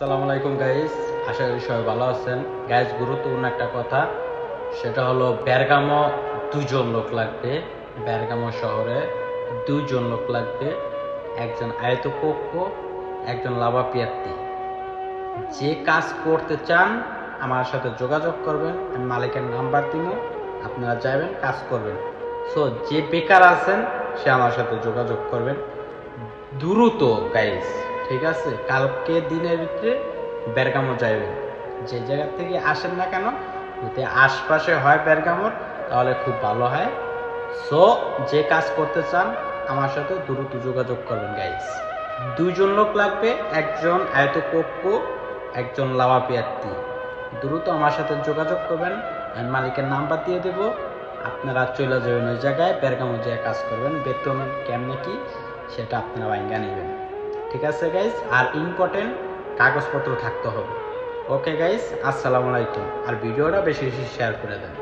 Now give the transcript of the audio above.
আসসালামু আলাইকুম গাইস, আশা করি সবাই ভালো আছেন। গাইস, গুরুত্বপূর্ণ একটা কথা, সেটা হলো বেরগামো দুজন লোক লাগবে। বেরগামো শহরে দুজন লোক লাগবে, একজন আয়তপক্ষ, একজন লাভাপিয়াত্তি। যে কাজ করতে চান আমার সাথে যোগাযোগ করবেন, আমি মালিকের নাম্বার দিব, আপনারা যাবেন কাজ করবেন। সো যে বেকার আছেন সে আমার সাথে যোগাযোগ করবেন দ্রুত গাইস, ঠিক আছে? কালকে দিনের ভিতরে বেরগামো যাইবেন। যে জায়গা থেকে আসেন না কেন, যদি আশপাশে হয় বেরগামোর, তাহলে খুব ভালো হয়। সো যে কাজ করতে চান আমার সাথে দ্রুত যোগাযোগ করবেন গাইস। দুইজন লোক লাগবে, একজন আয়তপক্ষ, একজন লাভাপিয়াত্তি। দ্রুত আমার সাথে যোগাযোগ করবেন, আমি মালিকের নাম্বার দিয়ে দেব। আপনারা চলে যাবেন ওই জায়গায়, বেরগামো যেয়ে কাজ করবেন। বেতন কেমনে কি সেটা আপনারা বাইঙ্গা নেবেন, ঠিক আছে গাইস? আর ইম্পর্টেন্ট কাগজপত্র থাকতে হবে। ওকে গাইস, আসসালামু আলাইকুম। আর ভিডিওটা বেশি বেশি শেয়ার করে দেন।